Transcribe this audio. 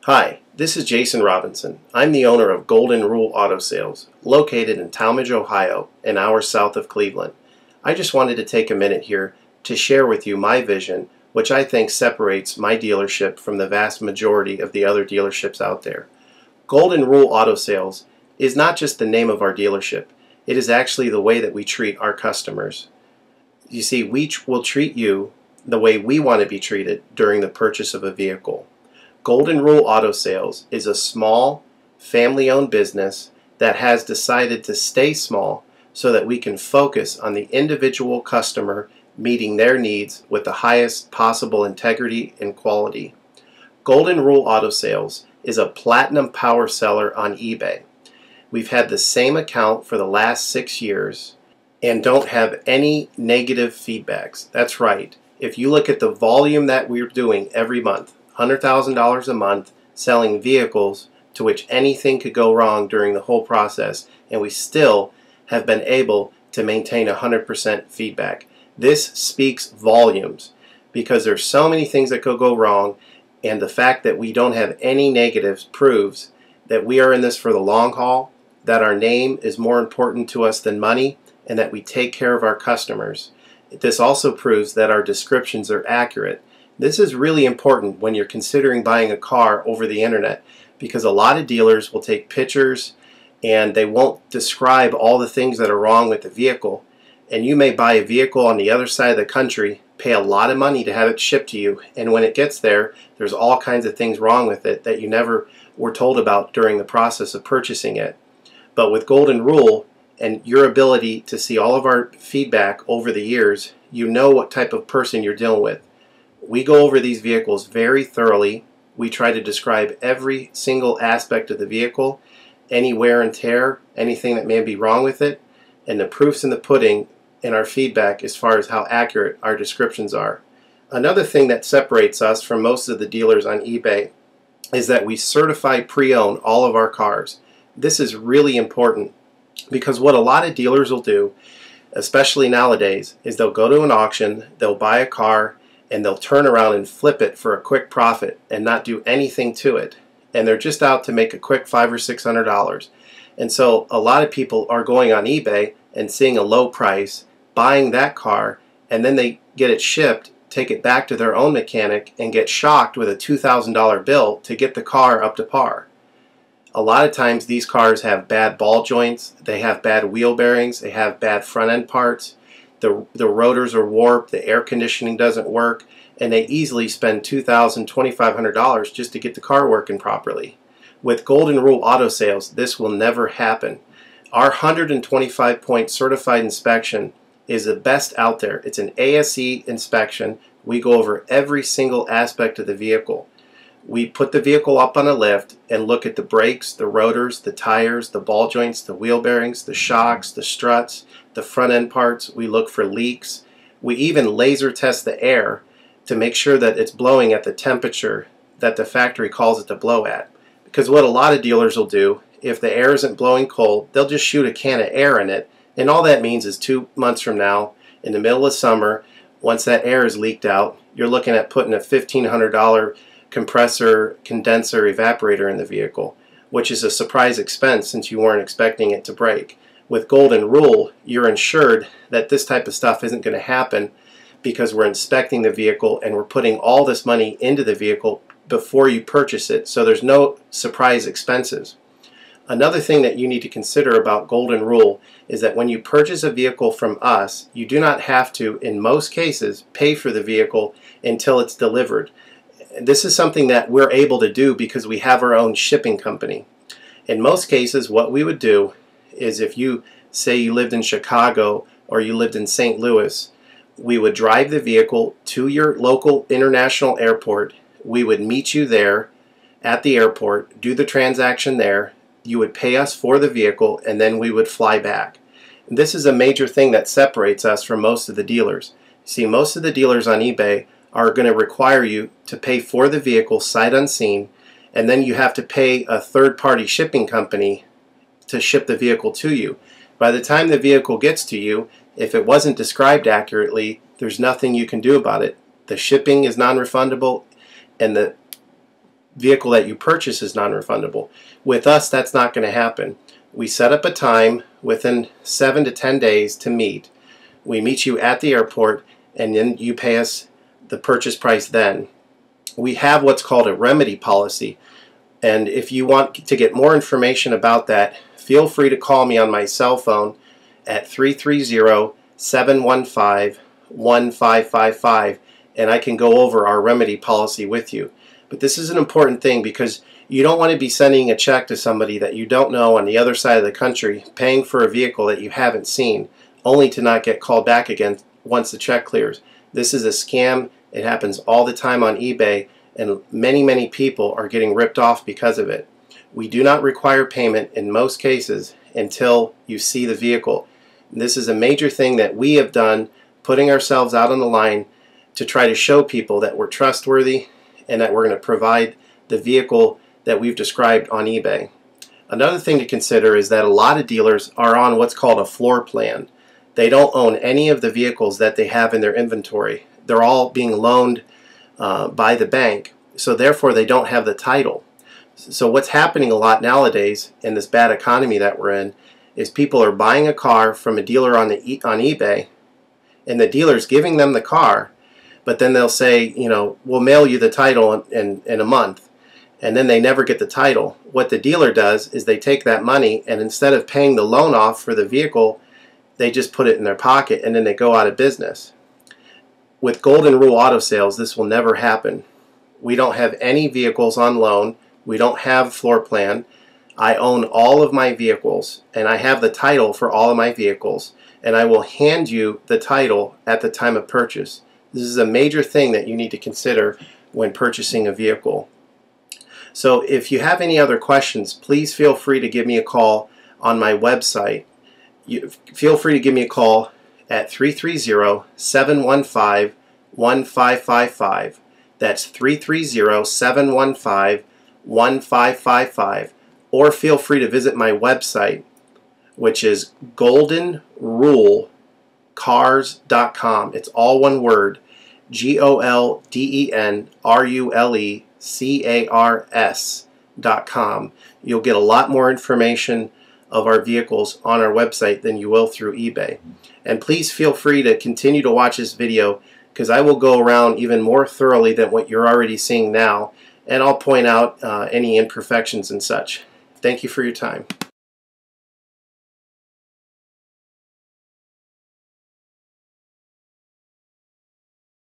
Hi, this is Jason Robinson. I'm the owner of Golden Rule Auto Sales, located in Talmadge, Ohio, an hour south of Cleveland. I just wanted to take a minute here to share with you my vision, which I think separates my dealership from the vast majority of the other dealerships out there. Golden Rule Auto Sales is not just the name of our dealership, it is actually the way that we treat our customers. You see, we will treat you the way we want to be treated during the purchase of a vehicle. Golden Rule Auto Sales is a small, family-owned business that has decided to stay small so that we can focus on the individual customer meeting their needs with the highest possible integrity and quality. Golden Rule Auto Sales is a platinum power seller on eBay. We've had the same account for the last 6 years and don't have any negative feedbacks. That's right. If you look at the volume that we're doing every month, $100,000 a month selling vehicles to which anything could go wrong during the whole process, and we still have been able to maintain 100% feedback. This speaks volumes because there's so many things that could go wrong, and the fact that we don't have any negatives proves that we are in this for the long haul, that our name is more important to us than money, and that we take care of our customers. This also proves that our descriptions are accurate. This is really important when you're considering buying a car over the internet, because a lot of dealers will take pictures and they won't describe all the things that are wrong with the vehicle, and you may buy a vehicle on the other side of the country, pay a lot of money to have it shipped to you, and when it gets there, there's all kinds of things wrong with it that you never were told about during the process of purchasing it. But with Golden Rule and your ability to see all of our feedback over the years, you know what type of person you're dealing with. We go over these vehicles very thoroughly. We try to describe every single aspect of the vehicle, any wear and tear, anything that may be wrong with it, and the proof's in the pudding in our feedback as far as how accurate our descriptions are. Another thing that separates us from most of the dealers on eBay is that we certify pre-owned all of our cars. This is really important because what a lot of dealers will do, especially nowadays, is they'll go to an auction, they'll buy a car, and they'll turn around and flip it for a quick profit and not do anything to it. And they're just out to make a quick $500 or $600. And so a lot of people are going on eBay and seeing a low price, buying that car, and then they get it shipped, take it back to their own mechanic, and get shocked with a $2,000 bill to get the car up to par. A lot of times these cars have bad ball joints, they have bad wheel bearings, they have bad front end parts. The rotors are warped, the air conditioning doesn't work, and they easily spend $2,000, $2,500 just to get the car working properly. With Golden Rule Auto Sales, this will never happen. Our 125-point certified inspection is the best out there. It's an ASE inspection. We go over every single aspect of the vehicle. We put the vehicle up on a lift and look at the brakes, the rotors, the tires, the ball joints, the wheel bearings, the shocks, the struts, the front end parts. We look for leaks. We even laser test the air to make sure that it's blowing at the temperature that the factory calls it to blow at. Because what a lot of dealers will do, if the air isn't blowing cold, they'll just shoot a can of air in it, and all that means is 2 months from now, in the middle of summer, once that air is leaked out, you're looking at putting a $1,500 compressor, condenser, evaporator in the vehicle, which is a surprise expense since you weren't expecting it to break. With Golden Rule, you're ensured that this type of stuff isn't going to happen because we're inspecting the vehicle and we're putting all this money into the vehicle before you purchase it, so there's no surprise expenses. Another thing that you need to consider about Golden Rule is that when you purchase a vehicle from us, you do not have to, in most cases, pay for the vehicle until it's delivered. This is something that we're able to do because we have our own shipping company. In most cases, what we would do is, if you say you lived in Chicago or you lived in St. Louis, we would drive the vehicle to your local international airport. We would meet you there at the airport, do the transaction there. You would pay us for the vehicle, and then we would fly back. And this is a major thing that separates us from most of the dealers. See, most of the dealers on eBay are going to require you to pay for the vehicle sight unseen, and then you have to pay a third-party shipping company to ship the vehicle to you. By the time the vehicle gets to you, if it wasn't described accurately, there's nothing you can do about it. The shipping is non-refundable, and the vehicle that you purchase is non-refundable. With us, that's not going to happen. We set up a time within 7 to 10 days to meet. We meet you at the airport, and then you pay us the purchase price then. We have what's called a remedy policy, and if you want to get more information about that, feel free to call me on my cell phone at 330-715-1555, and I can go over our remedy policy with you. But this is an important thing because you don't want to be sending a check to somebody that you don't know on the other side of the country, paying for a vehicle that you haven't seen, only to not get called back again once the check clears. This is a scam. It happens all the time on eBay, and many people are getting ripped off because of it. We do not require payment in most cases until you see the vehicle. And this is a major thing that we have done, putting ourselves out on the line to try to show people that we're trustworthy and that we're going to provide the vehicle that we've described on eBay. Another thing to consider is that a lot of dealers are on what's called a floor plan. They don't own any of the vehicles that they have in their inventory. They're all being loaned by the bank, so therefore they don't have the title. So what's happening a lot nowadays in this bad economy that we're in is people are buying a car from a dealer on eBay, and the dealer's giving them the car, but then they'll say, you know, we'll mail you the title in a month, and then they never get the title. What the dealer does is they take that money, and instead of paying the loan off for the vehicle, they just put it in their pocket, and then they go out of business. With Golden Rule Auto Sales, this will never happen. We don't have any vehicles on loan. We don't have floor plan. I own all of my vehicles, and I have the title for all of my vehicles, and I will hand you the title at the time of purchase. This is a major thing that you need to consider when purchasing a vehicle. So if you have any other questions, please feel free to give me a call on my website. Feel free to give me a call at 330-715-1555. That's 330-715-1555. Or feel free to visit my website, which is goldenrulecars.com. It's all one word, goldenrulecars.com. You'll get a lot more information of our vehicles on our website than you will through eBay. And please feel free to continue to watch this video, because I will go around even more thoroughly than what you're already seeing now, and I'll point out any imperfections and such. Thank you for your time.